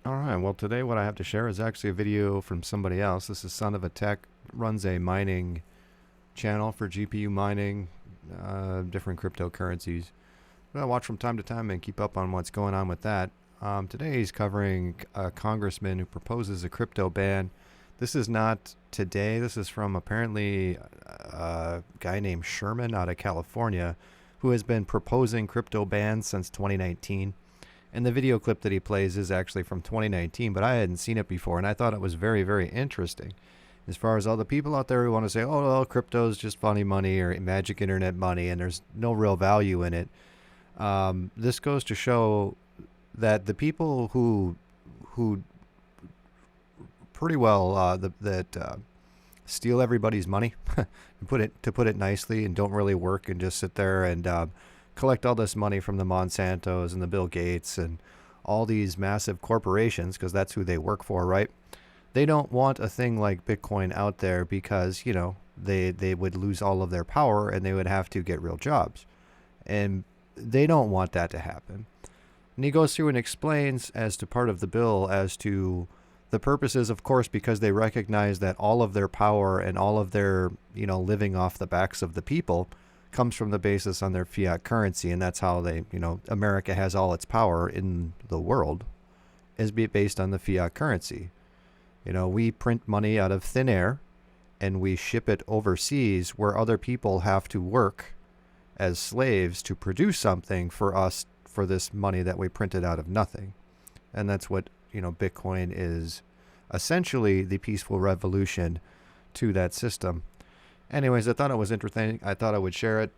All right. Well, today what I have to share is actually a video from somebody else. This is Son of a Tech, runs a mining channel for GPU mining, different cryptocurrencies. I watch from time to time and keep up on what's going on with that. Today he's covering a congressman who proposes a crypto ban. This is not today. This is from apparently a guy named Sherman out of California who has been proposing crypto bans since 2019. And the video clip that he plays is actually from 2019, but I hadn't seen it before, and I thought it was very, very interesting. As far as all the people out there who want to say, oh, well, crypto is just funny money or magic internet money, and there's no real value in it. This goes to show that the people who pretty well steal everybody's money, to put it nicely, and don't really work and just sit there and collect all this money from the Monsantos and the Bill Gates and all these massive corporations, because that's who they work for, right? They don't want a thing like Bitcoin out there because, you know, they would lose all of their power and they would have to get real jobs. And they don't want that to happen. And he goes through and explains as to part of the bill as to the purposes, of course, because they recognize that all of their power and all of their, you know, living off the backs of the people comes from the basis on their fiat currency. And that's how they, you know, America has all its power in the world is based on the fiat currency. You know, we print money out of thin air and we ship it overseas where other people have to work as slaves to produce something for us for this money that we printed out of nothing. And that's what, you know, Bitcoin is essentially the peaceful revolution to that system. Anyways, I thought it was interesting. I thought I would share it.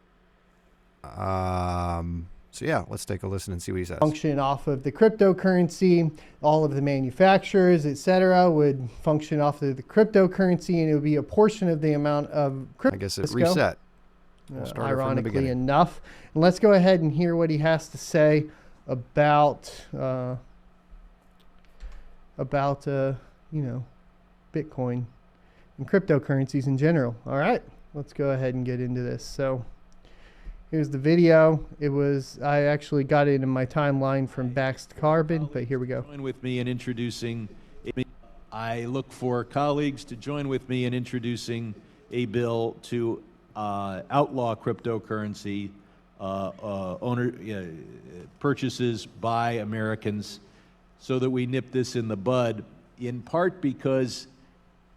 So yeah, let's take a listen and see what he says. Function off of the cryptocurrency. All of the manufacturers, etc., would function off of the cryptocurrency, and it would be a portion of the amount of crypto. I guess it reset. We'll ironically enough. And let's go ahead and hear what he has to say about you know, Bitcoin and cryptocurrencies in general. All right, let's go ahead and get into this. So here's the video. I actually got it in my timeline from Baked Carbon, but here we go. Join with me in introducing. I look for colleagues to join with me in introducing a bill to outlaw cryptocurrency purchases by Americans, so that we nip this in the bud. In part because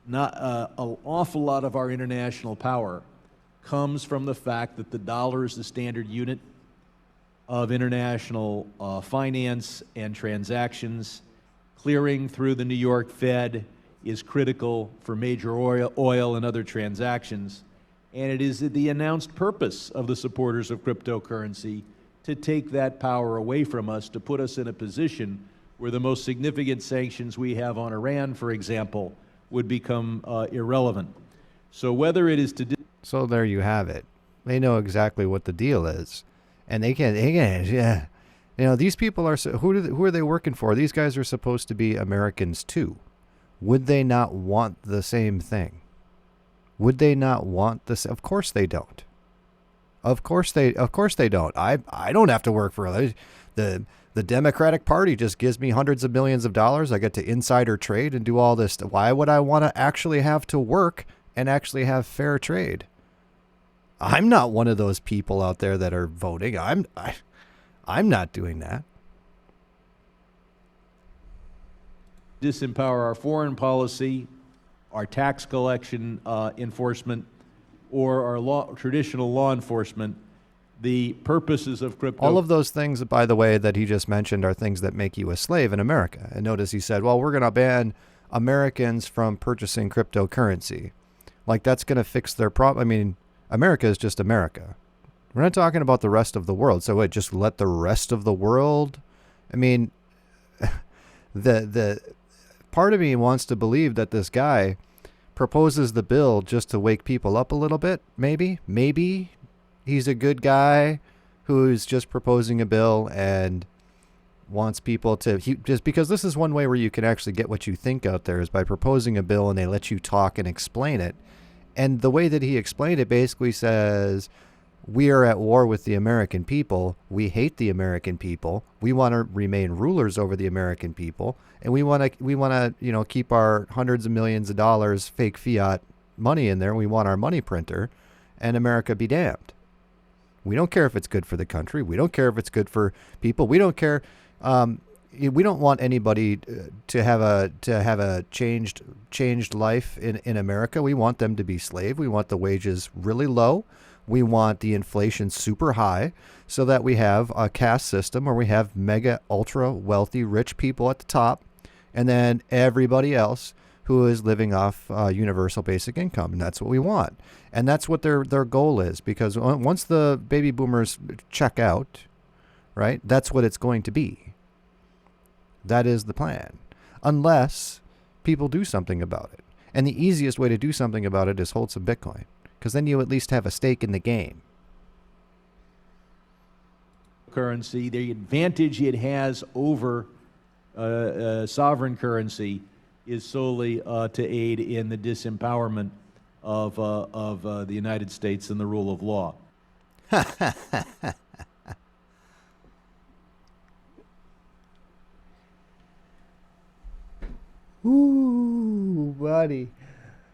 not an awful lot of our international power comes from the fact that the dollar is the standard unit of international finance and transactions. Clearing through the New York Fed is critical for major oil and other transactions. And it is the announced purpose of the supporters of cryptocurrency to take that power away from us, to put us in a position where the most significant sanctions we have on Iran, for example, would become irrelevant. So whether it is to... So there you have it. They know exactly what the deal is. And they can, yeah. You know, these people are, who are they working for? These guys are supposed to be Americans too. Would they not want the same thing? Would they not want this? Of course they don't. Of course they don't. I don't have to work for the Democratic Party just gives me hundreds of millions of dollars. I get to insider trade and do all this. Why would I want to actually have to work and actually have fair trade? I'm not one of those people out there that are voting. I'm not doing that. Disempower our foreign policy, our tax collection enforcement, or our traditional law enforcement. The purposes of crypto. All of those things, by the way, that he just mentioned are things that make you a slave in America. And notice he said, well, we're going to ban Americans from purchasing cryptocurrency. Like that's going to fix their problem. I mean, America is just America. We're not talking about the rest of the world. So just let the rest of the world. I mean, the part of me wants to believe that this guy proposes the bill just to wake people up a little bit. Maybe he's a good guy who's just proposing a bill and wants people to, just because this is one way where you can actually get what you think out there is by proposing a bill and they let you talk and explain it. And the way that he explained it basically says, We are at war with the American people. We hate the American people. We want to remain rulers over the American people, and we want to keep our hundreds of millions of dollars fake fiat money in there. We want our money printer, and America be damned. We don't care if it's good for the country. We don't care if it's good for people. We don't care. We don't want anybody to have a changed life in America. We want them to be slave. We want the wages really low. We want the inflation super high so that we have a caste system where we have mega ultra wealthy rich people at the top, and then everybody else who is living off universal basic income. And that's what we want. And that's what their goal is, because once the baby boomers check out, right, that's what it's going to be. That is the plan, unless people do something about it. And the easiest way to do something about it is hold some Bitcoin, because then you at least have a stake in the game. Currency, the advantage it has over sovereign currency is solely to aid in the disempowerment of the United States and the rule of law. Ooh, buddy.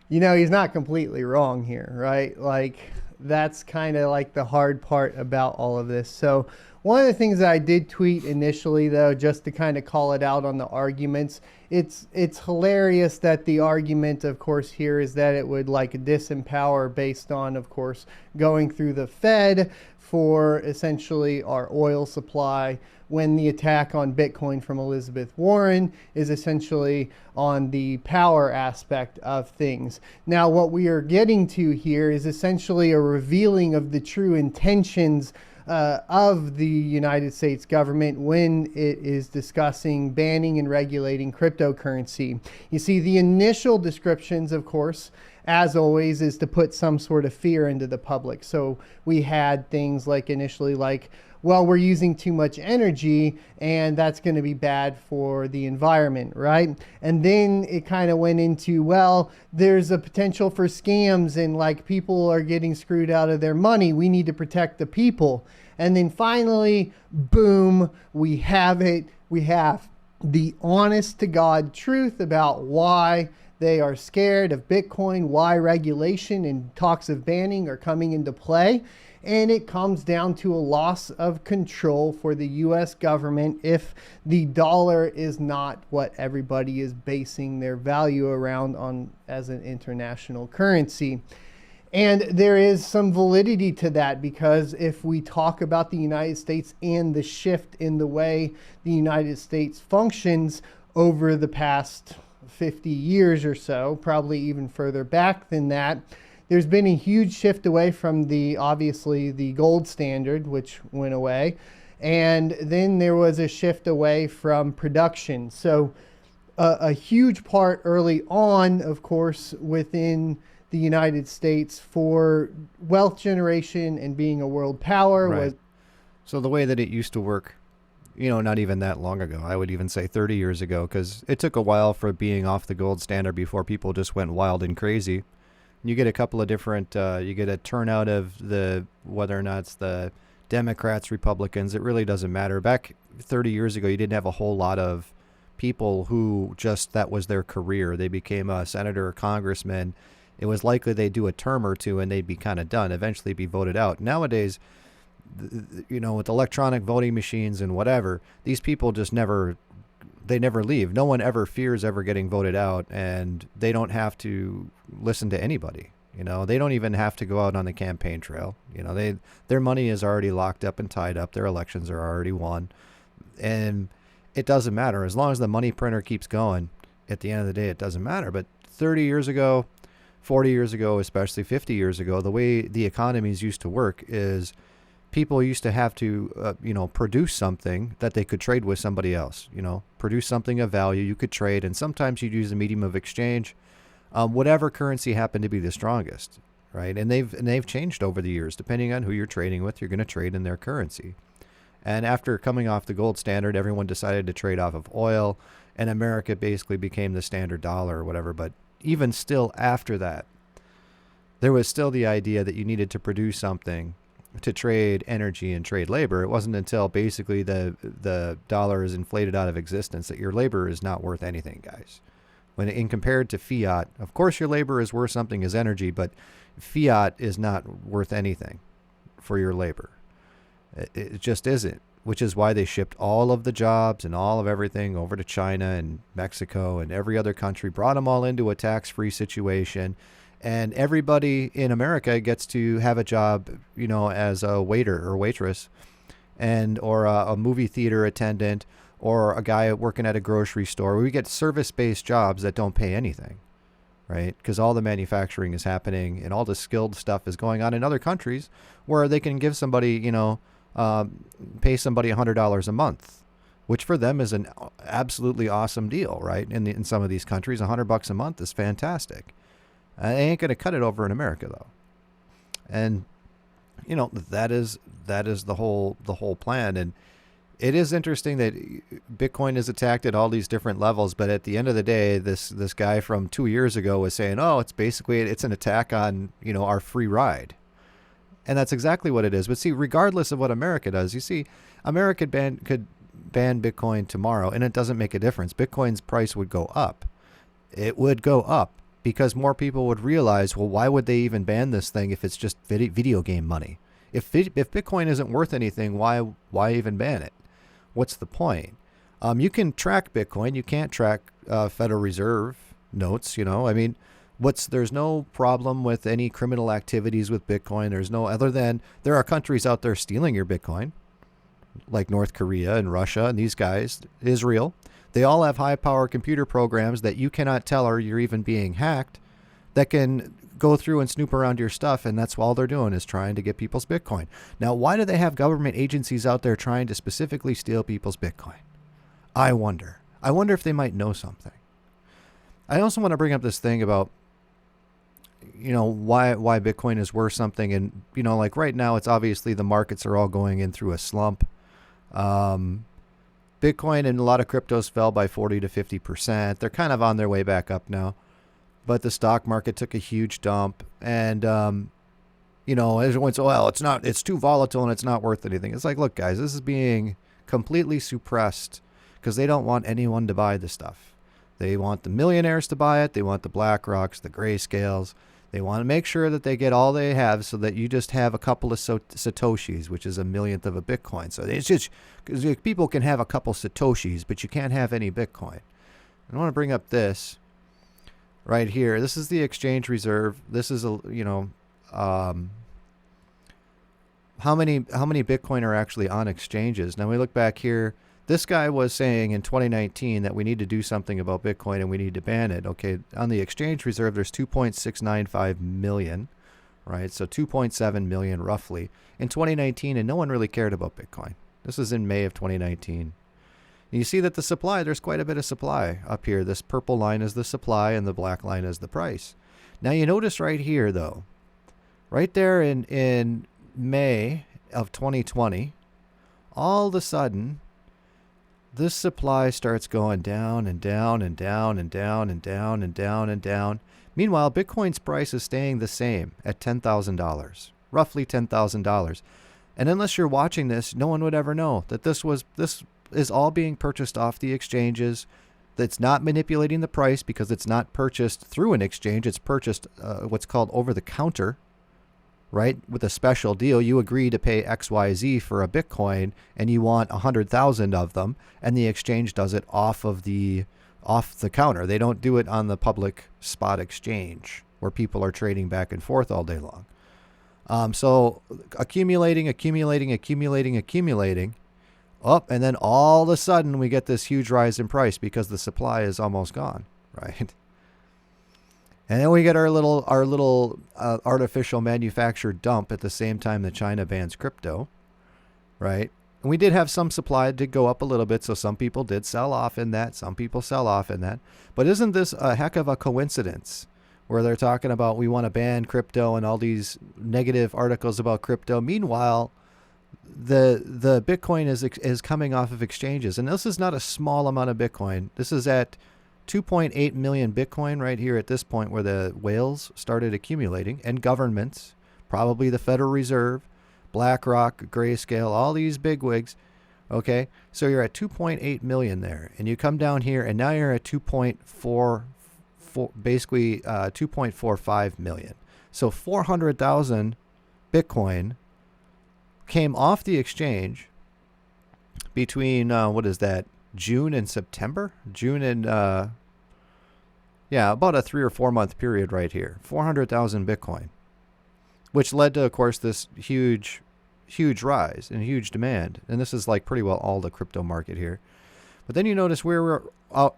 You know, he's not completely wrong here, right? Like, that's kind of like the hard part about all of this. So one of the things that I did tweet initially, though, just to kind of call it out on the arguments, it's hilarious that the argument, of course, here is that it would like disempower based on, of course, going through the Fed for essentially our oil supply, when the attack on Bitcoin from Elizabeth Warren is essentially on the power aspect of things. Now, what we are getting to here is essentially a revealing of the true intentions of the United States government when it is discussing banning and regulating cryptocurrency. You see, the initial descriptions, of course, as always, is to put some sort of fear into the public. So we had things like initially like, well, we're using too much energy and that's going to be bad for the environment, right? And then it kind of went into, well, there's a potential for scams and like people are getting screwed out of their money. We need to protect the people. And then finally, boom, we have it. We have the honest to God truth about why they are scared of Bitcoin, why regulation and talks of banning are coming into play. And it comes down to a loss of control for the US government if the dollar is not what everybody is basing their value around on as an international currency. And there is some validity to that, because if we talk about the United States and the shift in the way the United States functions over the past 50 years or so, probably even further back than that, there's been a huge shift away from obviously the gold standard, which went away. And then there was a shift away from production. So a huge part early on, of course, within the United States for wealth generation and being a world power was... So the way that it used to work, not even that long ago, I would even say 30 years ago, because it took a while for being off the gold standard before people just went wild and crazy. You get a couple of different, you get a turnout of whether or not it's the Democrats, Republicans, it really doesn't matter. Back 30 years ago, you didn't have a whole lot of people who that was their career. They became a senator or congressman. It was likely they'd do a term or two and they'd be kind of done, eventually be voted out. Nowadays, with electronic voting machines and whatever, these people just never leave. No one ever fears ever getting voted out, and they don't have to listen to anybody. They don't even have to go out on the campaign trail. Their money is already locked up and tied up. Their elections are already won, and it doesn't matter as long as the money printer keeps going. At the end of the day, it doesn't matter. But 30 years ago, 40 years ago, especially 50 years ago, the way the economies used to work is people used to have to, produce something that they could trade with somebody else, produce something of value you could trade. And sometimes you'd use a medium of exchange, whatever currency happened to be the strongest, right? And they've changed over the years. Depending on who you're trading with, you're going to trade in their currency. And after coming off the gold standard, everyone decided to trade off of oil, and America basically became the standard dollar or whatever. But even still after that, there was still the idea that you needed to produce something to trade energy and trade labor. It wasn't until basically the dollar is inflated out of existence that your labor is not worth anything, guys. When in compared to fiat, of course your labor is worth something as energy, but fiat is not worth anything for your labor. It just isn't, which is why they shipped all of the jobs and all of everything over to China and Mexico and every other country, brought them all into a tax-free situation. And everybody in America gets to have a job, you know, as a waiter or waitress, and or a movie theater attendant, or a guy working at a grocery store. We get service-based jobs that don't pay anything, right? Because all the manufacturing is happening and all the skilled stuff is going on in other countries where they can give somebody, you know, pay somebody $100 a month, which for them is an absolutely awesome deal, right? In some of these countries, $100 a month is fantastic. They ain't going to cut it over in America, though. And, you know, that is the whole plan. And it is interesting that Bitcoin is attacked at all these different levels. But at the end of the day, this guy from 2 years ago was saying, oh, it's an attack on, you know, our free ride. And that's exactly what it is. But see, regardless of what America does, you see, America could ban Bitcoin tomorrow, and it doesn't make a difference. Bitcoin's price would go up. It would go up. Because more people would realize, well, why would they even ban this thing if it's just video game money? If Bitcoin isn't worth anything, why even ban it? What's the point? You can track Bitcoin. You can't track Federal Reserve notes. You know, I mean, there's no problem with any criminal activities with Bitcoin. There's no other than there are countries out there stealing your Bitcoin, like North Korea and Russia and these guys, Israel. They all have high-power computer programs that you cannot tell are you're even being hacked that can go through and snoop around your stuff, and that's all they're doing is trying to get people's Bitcoin. Now, why do they have government agencies out there trying to specifically steal people's Bitcoin? I wonder. I wonder if they might know something. I also want to bring up this thing about, you know, why Bitcoin is worth something. And, you know, like right now, it's obviously the markets are all going in through a slump. Bitcoin and a lot of cryptos fell by 40 to 50%. They're kind of on their way back up now. But the stock market took a huge dump. And, you know, everyone said, well, it's too volatile and it's not worth anything. It's like, look, guys, this is being completely suppressed because they don't want anyone to buy the stuff. They want the millionaires to buy it. They want the BlackRocks, the Grayscales. They want to make sure that they get all they have so that you just have a couple of Satoshis, which is a millionth of a Bitcoin. So it's just because people can have a couple Satoshis, but you can't have any Bitcoin. I want to bring up this right here. This is the exchange reserve. This is how many Bitcoin are actually on exchanges. Now we look back here. This guy was saying in 2019 that we need to do something about Bitcoin and we need to ban it. Okay, on the exchange reserve, there's 2.695 million, right? So 2.7 million roughly in 2019, and no one really cared about Bitcoin. This is in May of 2019. And you see that the supply, there's quite a bit of supply up here. This purple line is the supply and the black line is the price. Now you notice right here, though, right there in May of 2020, all of a sudden, this supply starts going down and down and down and down and down and down and down. Meanwhile, Bitcoin's price is staying the same at $10,000, roughly $10,000. And unless you're watching this, no one would ever know that this is all being purchased off the exchanges. That's not manipulating the price because it's not purchased through an exchange. It's purchased what's called over the counter. Right? With a special deal, you agree to pay XYZ for a Bitcoin and you want 100,000 of them, and the exchange does it off the counter. They don't do it on the public spot exchange where people are trading back and forth all day long. So accumulating. Oh, and then all of a sudden we get this huge rise in price because the supply is almost gone, right? And then we get our little artificial manufactured dump at the same time that China bans crypto, right? And we did have some supply, it did go up a little bit, so some people did sell off in that. Some people sell off in that. But isn't this a heck of a coincidence where they're talking about we want to ban crypto and all these negative articles about crypto? Meanwhile, the Bitcoin is coming off of exchanges. And this is not a small amount of Bitcoin. This is at 2.8 million Bitcoin right here at this point where the whales started accumulating, and governments, probably the Federal Reserve, BlackRock, Grayscale, all these bigwigs. Okay, so you're at 2.8 million there, and you come down here, and now you're at 2.44, basically 2.45 million. So 400,000 Bitcoin came off the exchange between what is that, June and September? June and yeah, about a 3 or 4 month period right here. 400,000 Bitcoin, which led to, of course, this huge rise and huge demand. And this is like pretty well all the crypto market here. But then you notice where we're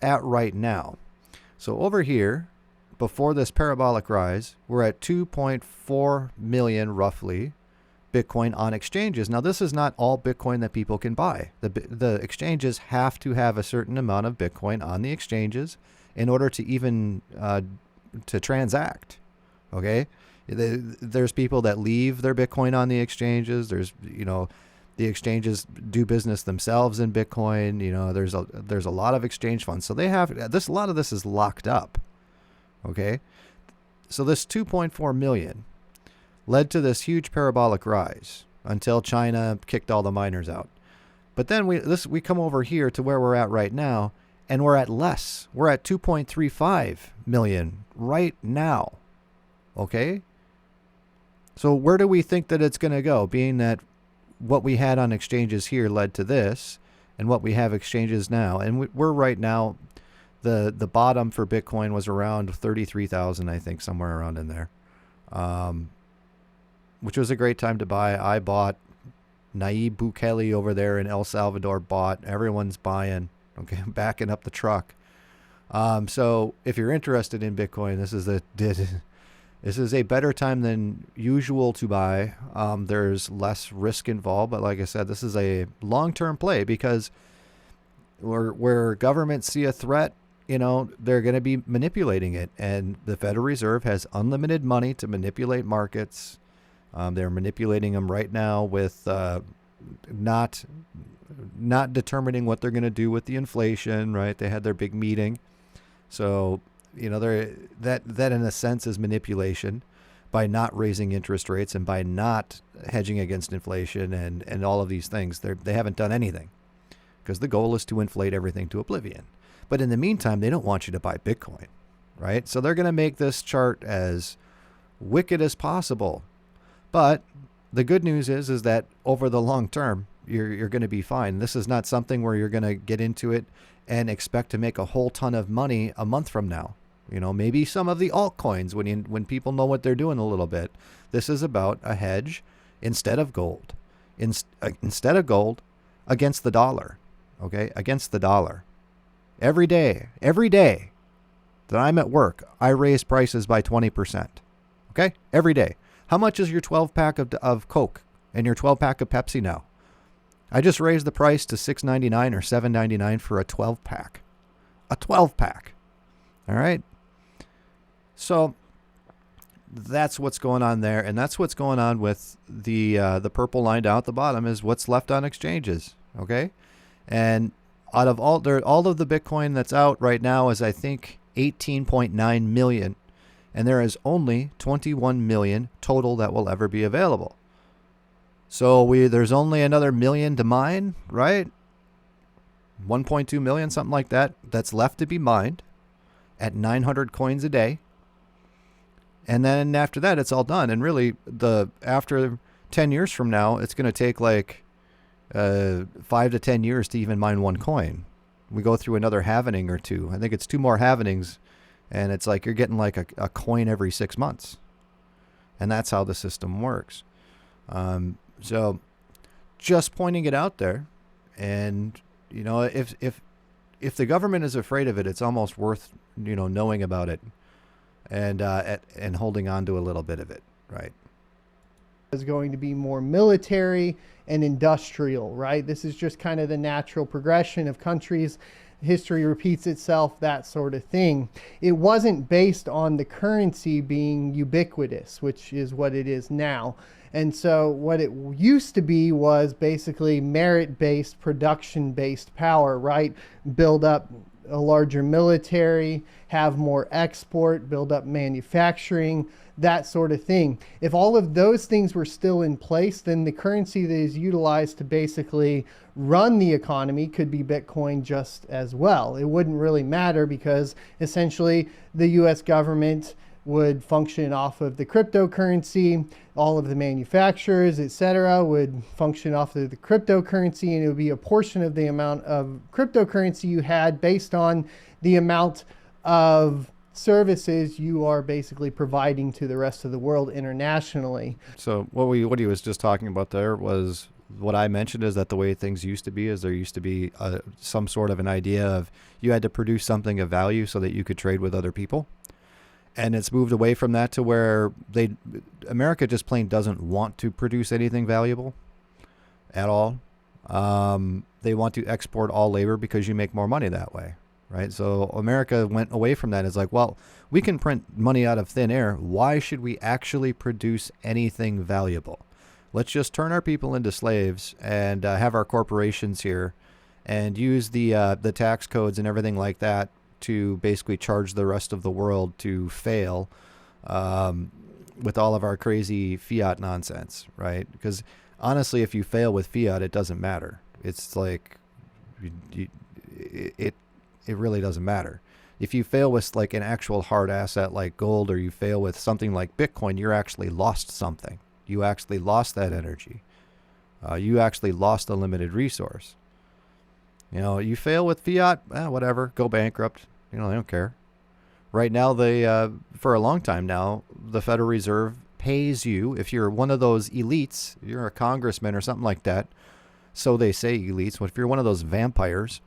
at right now. So over here, before this parabolic rise, we're at 2.4 million roughly Bitcoin on exchanges. Now, this is not all Bitcoin that people can buy. The exchanges have to have a certain amount of Bitcoin on the exchanges in order to even to transact. Okay. There's people that leave their Bitcoin on the exchanges. There's, the exchanges do business themselves in Bitcoin. There's a lot of exchange funds. So they have this, a lot of this is locked up. Okay. So this 2.4 million led to this huge parabolic rise until China kicked all the miners out. But then we come over here to where we're at right now, and we're at less. We're at 2.35 million right now. Okay. So where do we think that it's going to go, being that what we had on exchanges here led to this, and what we have exchanges now? And we're right now, the bottom for Bitcoin was around 33,000, I think, somewhere around in there, which was a great time to buy. I bought. Nayib Bukele over there in El Salvador bought. Everyone's buying. Okay, backing up the truck. So if you're interested in Bitcoin, this is a better time than usual to buy. There's less risk involved, but like I said, this is a long-term play, because where governments see a threat, they're going to be manipulating it, and the Federal Reserve has unlimited money to manipulate markets. They're manipulating them right now with not determining what they're going to do with the inflation. Right? They had their big meeting, so that in a sense is manipulation by not raising interest rates and by not hedging against inflation and all of these things. They haven't done anything, because the goal is to inflate everything to oblivion. But in the meantime, they don't want you to buy Bitcoin, right? So they're going to make this chart as wicked as possible. But the good news is that over the long term, you're going to be fine. This is not something where you're going to get into it and expect to make a whole ton of money a month from now. Maybe some of the altcoins when people know what they're doing a little bit. This is about a hedge instead of gold. Instead of gold, against the dollar. Okay, against the dollar. Every day that I'm at work, I raise prices by 20%. Okay, every day. How much is your 12-pack of Coke and your 12-pack of Pepsi now? I just raised the price to $6.99 or $7.99 for a 12-pack. A 12-pack. All right? So that's what's going on there, and that's what's going on with the purple line down at the bottom is what's left on exchanges. Okay? And out of all of the Bitcoin that's out right now is, I think, 18.9 million. And there is only 21 million total that will ever be available. So there's only another million to mine, right? 1.2 million, something like that, that's left to be mined at 900 coins a day. And then after that, it's all done. And really, after 10 years from now, it's going to take like 5 to 10 years to even mine one coin. We go through another halvening or two. I think it's 2 more halvenings. And it's like you're getting like a coin every 6 months. And that's how the system works. So just pointing it out there. And, if the government is afraid of it, it's almost worth, knowing about it and holding on to a little bit of it. Right. Is going to be more military and industrial, right? This is just kind of the natural progression of countries. History repeats itself, that sort of thing. It wasn't based on the currency being ubiquitous, which is what it is now. And so what it used to be was basically merit-based, production-based power, right? Build up a larger military, have more export, build up manufacturing. that sort of thing. If all of those things were still in place, then the currency that is utilized to basically run the economy could be Bitcoin just as well. It wouldn't really matter because essentially the US government would function off of the cryptocurrency. All of the manufacturers, etc., would function off of the cryptocurrency, and it would be a portion of the amount of cryptocurrency you had based on the amount of services you are basically providing to the rest of the world internationally. So what he was just talking about there was what I mentioned, is that the way things used to be is there used to be some sort of an idea of you had to produce something of value so that you could trade with other people. And it's moved away from that to where America just plain doesn't want to produce anything valuable at all. They want to export all labor because you make more money that way, right? So America went away from that. It's like, well, we can print money out of thin air. Why should we actually produce anything valuable? Let's just turn our people into slaves and have our corporations here and use the tax codes and everything like that to basically charge the rest of the world to fail with all of our crazy fiat nonsense, right? Because honestly, if you fail with fiat, it doesn't matter. It's like it really doesn't matter. If you fail with like an actual hard asset like gold, or you fail with something like Bitcoin, you're actually lost something. You actually lost that energy. You actually lost a limited resource. You know, you fail with fiat, whatever, go bankrupt. You know, they don't care. Right now, for a long time now, the Federal Reserve pays you, if you're one of those elites, you're a congressman or something like that, so they say elites, but if you're one of those vampires,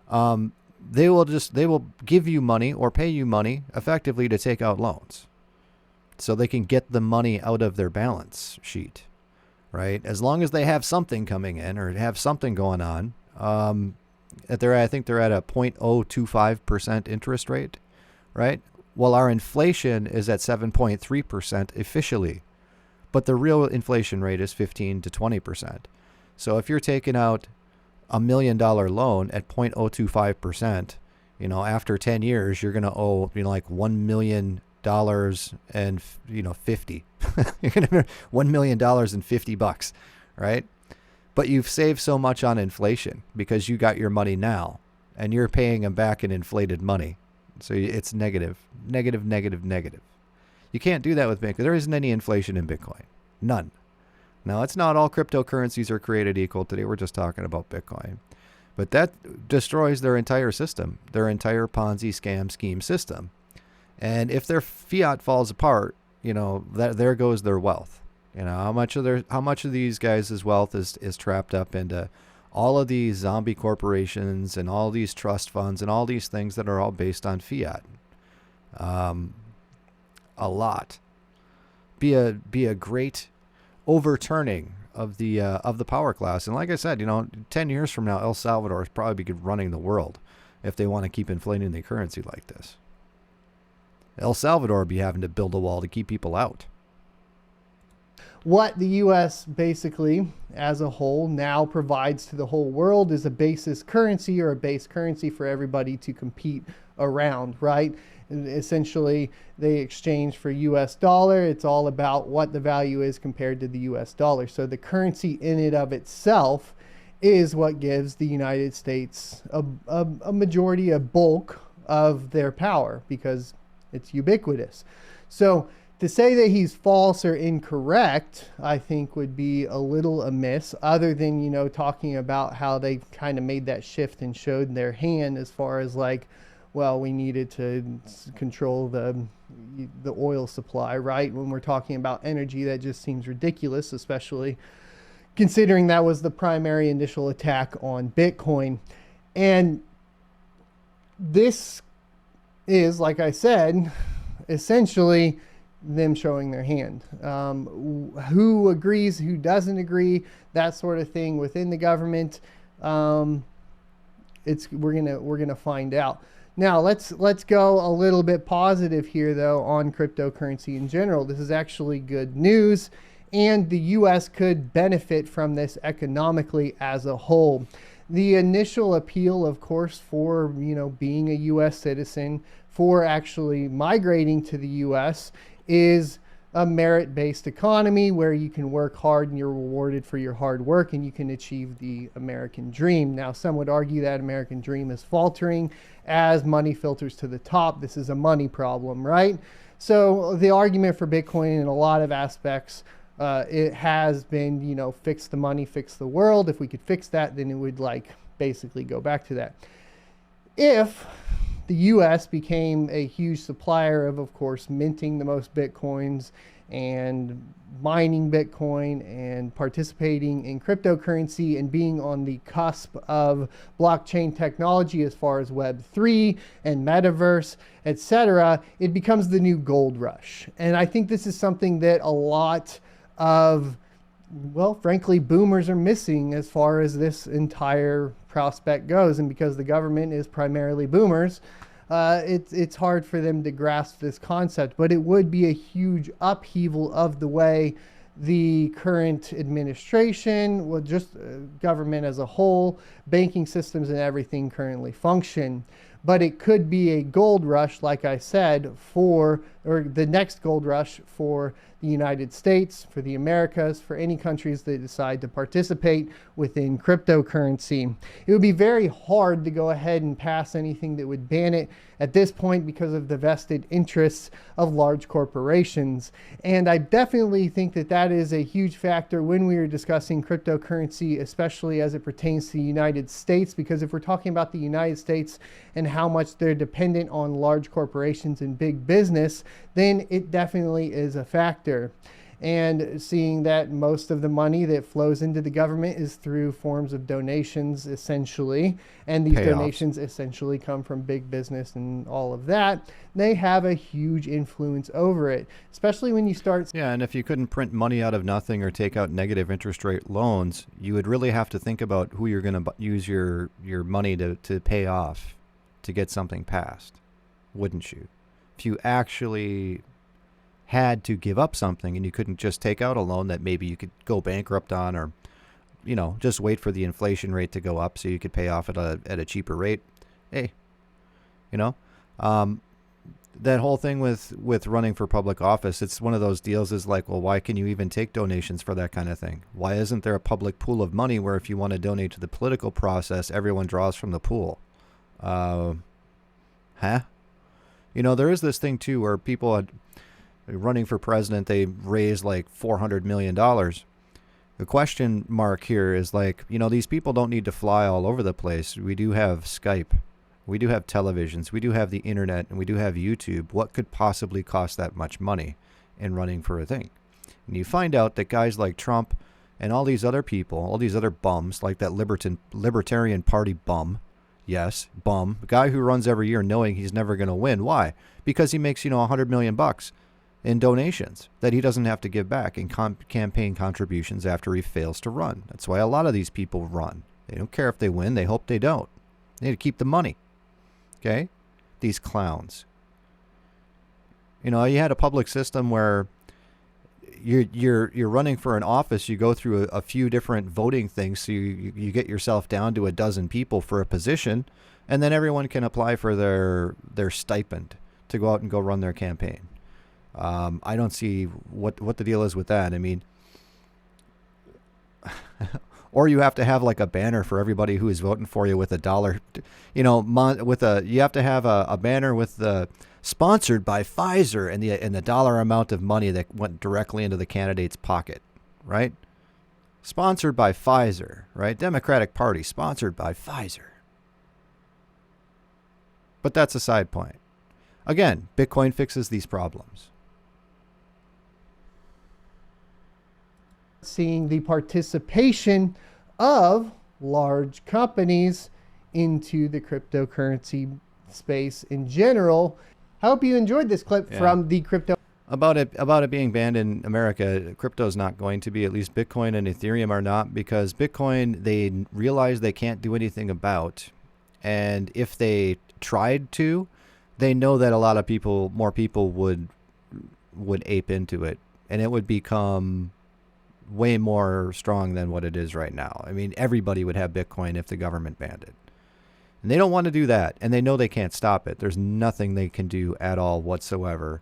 they will give you money or pay you money effectively to take out loans. So they can get the money out of their balance sheet, right? As long as they have something coming in or have something going on, I think they're at a 0.025% interest rate, right? Well, our inflation is at 7.3% officially, but the real inflation rate is 15 to 20%. So if you're taking out $1 million loan at 0.025%, you know, after 10 years, you're going to owe, you know, like $1 million and, you know, 50. You're going to $1 million and 50 bucks, right? But you've saved so much on inflation because you got your money now and you're paying them back in inflated money. So it's negative, negative, negative, negative. You can't do that with Bitcoin. There isn't any inflation in Bitcoin. None. Now, it's not all cryptocurrencies are created equal. Today, we're just talking about Bitcoin. But that destroys their entire system, their entire Ponzi scam scheme system. And if their fiat falls apart, you know, there goes their wealth. You know, how much of these guys' wealth is trapped up into all of these zombie corporations and all these trust funds and all these things that are all based on fiat. A lot. Be a great overturning of the power class. And like I said, you know, 10 years from now, El Salvador is probably be running the world if they want to keep inflating the currency like this. El Salvador would be having to build a wall to keep people out. What the U.S. basically, as a whole, now provides to the whole world is a basis currency, or a base currency for everybody to compete around, right? And essentially, they exchange for U.S. dollar. It's all about what the value is compared to the U.S. dollar. So the currency in and of itself is what gives the United States a majority, a bulk of their power, because it's ubiquitous. So to say that he's false or incorrect, I think would be a little amiss, other than, you know, talking about how they kind of made that shift and showed their hand as far as like, well, we needed to control the oil supply, right? When we're talking about energy, that just seems ridiculous, especially considering that was the primary initial attack on Bitcoin. And this is, like I said, essentially them showing their hand. Who agrees, who doesn't agree, that sort of thing within the government. We're gonna find out. Now let's go a little bit positive here though on cryptocurrency in general. This is actually good news, and the U.S. could benefit from this economically as a whole. The initial appeal, of course, for, you know, being a U.S. citizen, for actually migrating to the U.S. is a merit-based economy where you can work hard and you're rewarded for your hard work and you can achieve the American dream. Now, some would argue that American dream is faltering as money filters to the top. This is a money problem, right? So the argument for Bitcoin in a lot of aspects, it has been, you know, fix the money, fix the world. If we could fix that, then it would like basically go back to that. If the US became a huge supplier of course, minting the most Bitcoins and mining Bitcoin and participating in cryptocurrency and being on the cusp of blockchain technology as far as Web3 and metaverse, etc., it becomes the new gold rush. And I think this is something that a lot of, well, frankly, boomers are missing as far as this entire prospect goes. And because the government is primarily boomers, it's hard for them to grasp this concept, but it would be a huge upheaval of the way the current administration, well, just government as a whole, banking systems and everything currently function. But it could be a gold rush, like I said, or the next gold rush for the United States, for the Americas, for any countries that decide to participate within cryptocurrency. It would be very hard to go ahead and pass anything that would ban it at this point because of the vested interests of large corporations. And I definitely think that that is a huge factor when we are discussing cryptocurrency, especially as it pertains to the United States, because if we're talking about the United States and how much they're dependent on large corporations and big business, then it definitely is a factor. And seeing that most of the money that flows into the government is through forms of donations, essentially, and these Payoffs. donations essentially come from big business and all of that, they have a huge influence over it, especially when you start. Yeah, and if you couldn't print money out of nothing or take out negative interest rate loans, you would really have to think about who you're going to use your money to pay off to get something passed, wouldn't you? If you actually had to give up something and you couldn't just take out a loan that maybe you could go bankrupt on, or, you know, just wait for the inflation rate to go up so you could pay off at a cheaper rate. Hey, you know, that whole thing with running for public office, it's one of those deals is like, well, why can you even take donations for that kind of thing? Why isn't there a public pool of money where if you want to donate to the political process, everyone draws from the pool? Huh? You know, there is this thing too where people are running for president, they raise like $400 million. The question mark here is like, you know, these people don't need to fly all over the place. We do have Skype. We do have televisions. We do have the internet, and we do have YouTube. What could possibly cost that much money in running for a thing? And you find out that guys like Trump and all these other people, all these other bums, like that Libertarian Party bum, yes, bum, a guy who runs every year knowing he's never going to win. Why? Because he makes, you know, $100 million in donations that he doesn't have to give back in campaign contributions after he fails to run. That's why a lot of these people run. They don't care if they win. They hope they don't. They need to keep the money. Okay? These clowns. You know, you had a public system where you're running for an office. You go through a few different voting things. So you get yourself down to a dozen people for a position, and then everyone can apply for their stipend to go out and go run their campaign. I don't see what the deal is with that. I mean, or you have to have like a banner for everybody who is voting for you with $1, you know, you have to have a banner with the sponsored by Pfizer and the dollar amount of money that went directly into the candidate's pocket, right? Sponsored by Pfizer, right? Democratic Party sponsored by Pfizer. But that's a side point. Again, Bitcoin fixes these problems. Seeing the participation of large companies into the cryptocurrency space in general. I hope you enjoyed this clip from the crypto. About it being banned in America, crypto is not going to be. At least Bitcoin and Ethereum are not, because Bitcoin they realize they can't do anything about, and if they tried to, they know that a lot of more people would ape into it, and it would become way more strong than what it is right now. I mean, everybody would have Bitcoin if the government banned it. And they don't want to do that, and they know they can't stop it. There's nothing they can do at all whatsoever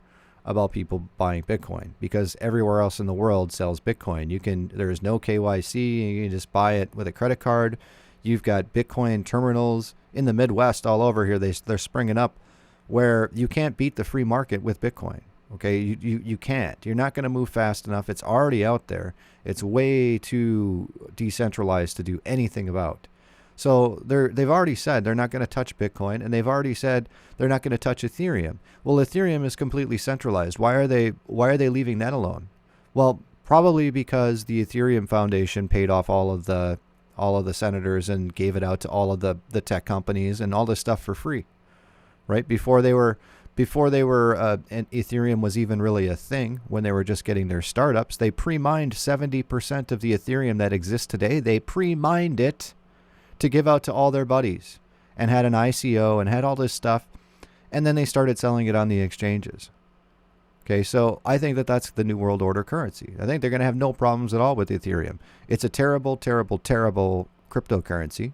about people buying Bitcoin because everywhere else in the world sells Bitcoin. There's no KYC. You can just buy it with a credit card. You've got Bitcoin terminals in the Midwest all over here. They're springing up where you can't beat the free market with Bitcoin. Okay, you can't. You're not going to move fast enough. It's already out there. It's way too decentralized to do anything about. So they've already said they're not going to touch Bitcoin, and they've already said they're not going to touch Ethereum. Well, Ethereum is completely centralized. Why are they leaving that alone? Well, probably because the Ethereum Foundation paid off all of the senators and gave it out to all of the tech companies and all this stuff for free, right? Before they were and Ethereum was even really a thing, when they were just getting their startups, they pre-mined 70% of the Ethereum that exists today. They pre-mined it to give out to all their buddies and had an ICO and had all this stuff. And then they started selling it on the exchanges. Okay, so I think that's the New World Order currency. I think they're going to have no problems at all with Ethereum. It's a terrible, terrible, terrible cryptocurrency.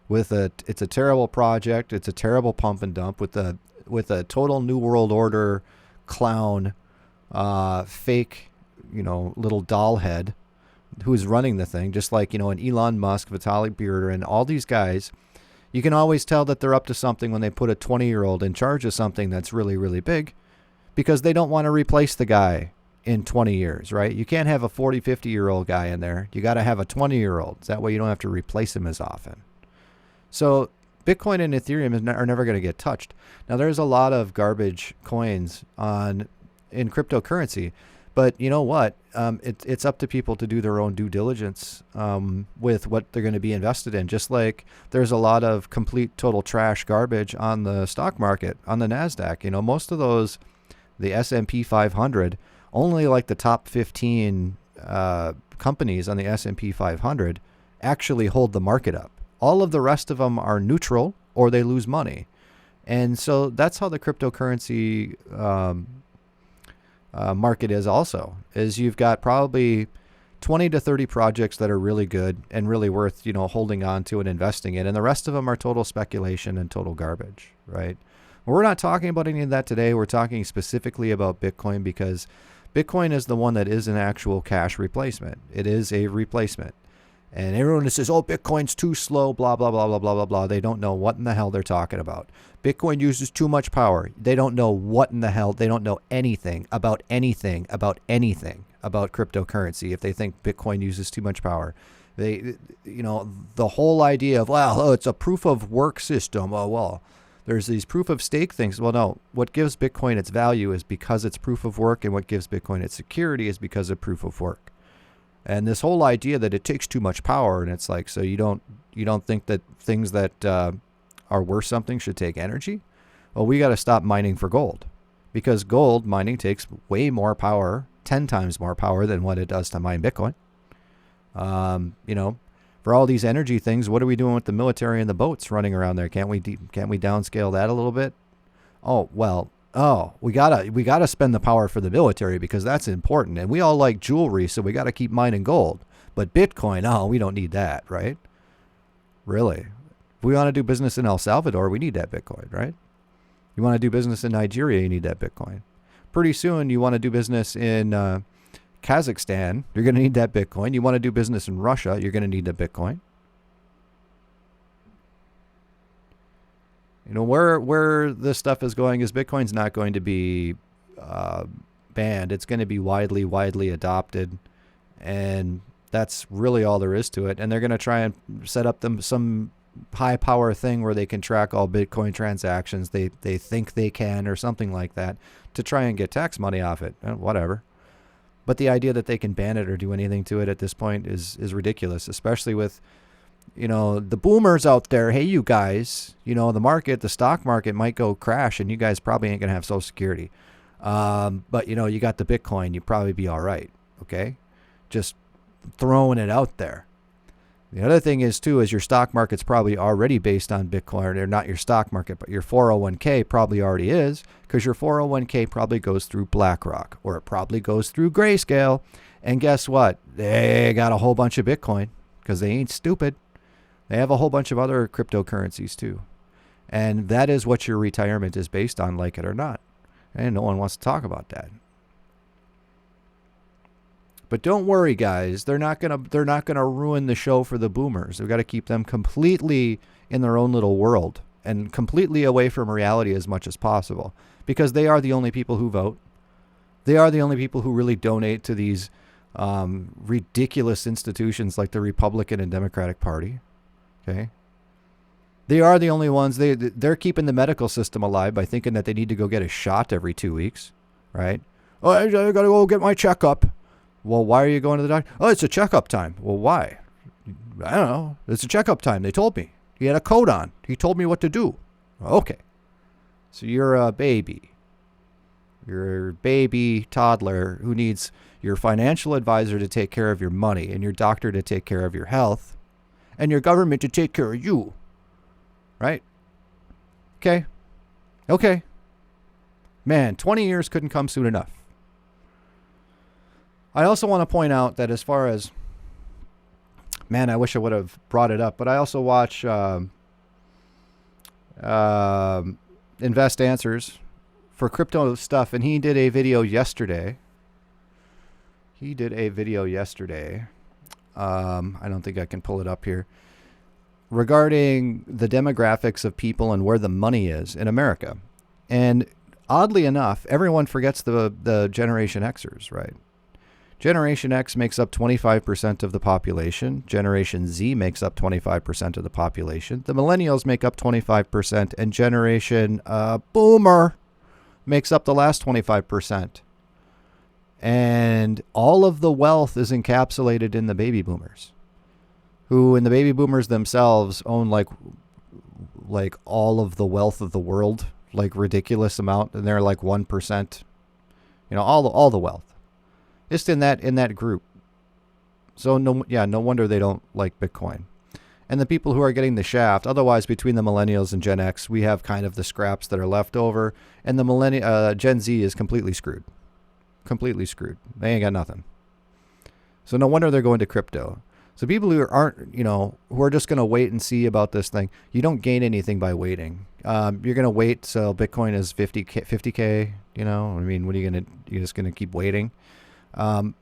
It's a terrible project. It's a terrible pump and dump with a total New World Order clown, fake, little doll head who's running the thing, just like, an Elon Musk, Vitalik Buterin, and all these guys. You can always tell that they're up to something when they put a 20-year-old in charge of something that's really, really big, because they don't want to replace the guy in 20 years, right? You can't have a 40, 50-year-old guy in there. You got to have a 20-year-old. That way you don't have to replace him as often. So Bitcoin and Ethereum are never going to get touched. Now, there's a lot of garbage coins in cryptocurrency, but you know what? It's up to people to do their own due diligence with what they're going to be invested in. Just like there's a lot of complete total trash garbage on the stock market, on the NASDAQ. Most of those, the S&P 500, only like the top 15 companies on the S&P 500 actually hold the market up. All of the rest of them are neutral or they lose money. And so that's how the cryptocurrency market is also, is you've got probably 20 to 30 projects that are really good and really worth, holding on to and investing in. And the rest of them are total speculation and total garbage, right? We're not talking about any of that today. We're talking specifically about Bitcoin because Bitcoin is the one that is an actual cash replacement. It is a replacement. And everyone that says, oh, Bitcoin's too slow, blah, blah, blah, blah, blah, blah, blah. They don't know what in the hell they're talking about. Bitcoin uses too much power. They don't know what in the hell. They don't know anything about cryptocurrency if they think Bitcoin uses too much power. The whole idea of, it's a proof of work system. Oh, well, there's these proof of stake things. Well, no, what gives Bitcoin its value is because it's proof of work, and what gives Bitcoin its security is because of proof of work. And this whole idea that it takes too much power, and it's like, so you don't think that things that are worth something should take energy? Well, we got to stop mining for gold, because gold mining takes way more power, 10 times more power than what it does to mine Bitcoin. For all these energy things, what are we doing with the military and the boats running around there? Can't we downscale that a little bit? We gotta spend the power for the military because that's important, and we all like jewelry, so we gotta keep mining gold. But Bitcoin, we don't need that, right? Really? If we want to do business in El Salvador, we need that Bitcoin, right? You want to do business in Nigeria, you need that Bitcoin. Pretty soon, you want to do business in Kazakhstan, you're going to need that Bitcoin. You want to do business in Russia, you're going to need that Bitcoin. Where this stuff is going is Bitcoin's not going to be banned. It's going to be widely adopted, and that's really all there is to it. And they're going to try and set up some high power thing where they can track all Bitcoin transactions. They think they can, or something like that, to try and get tax money off it. Whatever. But the idea that they can ban it or do anything to it at this point is ridiculous, especially with the boomers out there. Hey, you guys, the stock market might go crash and you guys probably ain't going to have Social Security. But you got the Bitcoin, you'd probably be all right. Okay. Just throwing it out there. The other thing is your stock market's probably already based on Bitcoin, or not your stock market, but your 401k probably already is, because your 401k probably goes through BlackRock, or it probably goes through Grayscale. And guess what? They got a whole bunch of Bitcoin because they ain't stupid. They have a whole bunch of other cryptocurrencies too. And that is what your retirement is based on, like it or not. And no one wants to talk about that. But don't worry, guys. They're not gonna ruin the show for the boomers. We've got to keep them completely in their own little world and completely away from reality as much as possible, because they are the only people who vote. They are the only people who really donate to these ridiculous institutions like the Republican and Democratic Party. Okay. They are the only ones. They're keeping the medical system alive by thinking that they need to go get a shot every 2 weeks, right? Oh, I got to go get my checkup. Well, why are you going to the doctor? Oh, it's a checkup time. Well, why? I don't know. It's a checkup time. They told me. He had a coat on. He told me what to do. Okay. So you're a baby. You're a baby toddler who needs your financial advisor to take care of your money and your doctor to take care of your health and your government to take care of you. Right? Okay. Okay. Man, 20 years couldn't come soon enough. I also want to point out that as far as, man, I wish I would have brought it up, but I also watch Invest Answers for crypto stuff, and he did a video yesterday. I don't think I can pull it up here. Regarding the demographics of people and where the money is in America. And oddly enough, everyone forgets the Generation Xers, right? Generation X makes up 25% of the population. Generation Z makes up 25% of the population. The millennials make up 25%, and Generation Boomer makes up the last 25%. And all of the wealth is encapsulated in the baby boomers, who, and the baby boomers themselves, own like all of the wealth of the world, like ridiculous amount, and they're like 1%. You know, all the wealth. Just in that group. So no wonder they don't like Bitcoin. And the people who are getting the shaft, otherwise between the millennials and Gen X, we have kind of the scraps that are left over, and the Gen Z is completely screwed. Completely screwed. They ain't got nothing. So no wonder they're going to crypto. So people who aren't, who are just going to wait and see about this thing, you don't gain anything by waiting. You're going to wait till Bitcoin is 50K, I mean, what are you're just going to keep waiting? If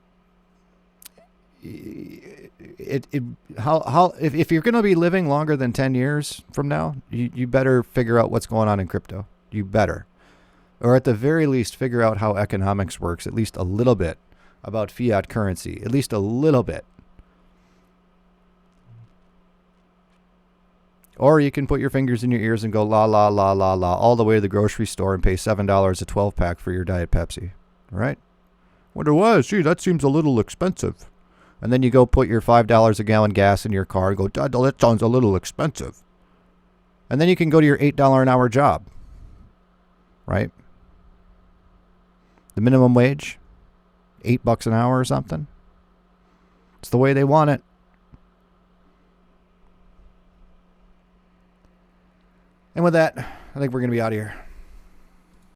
you're going to be living longer than 10 years from now, you better figure out what's going on in crypto. You better. Or at the very least, figure out how economics works, at least a little bit, about fiat currency, at least a little bit. Or you can put your fingers in your ears and go la, la, la, la, la, all the way to the grocery store and pay $7 a 12-pack for your Diet Pepsi. All right? Wonder why? Gee, that seems a little expensive. And then you go put your $5 a gallon gas in your car and go, that sounds a little expensive. And then you can go to your $8 an hour job. Right? The minimum wage, $8 an hour or something. It's the way they want it. And with that, I think we're going to be out of here.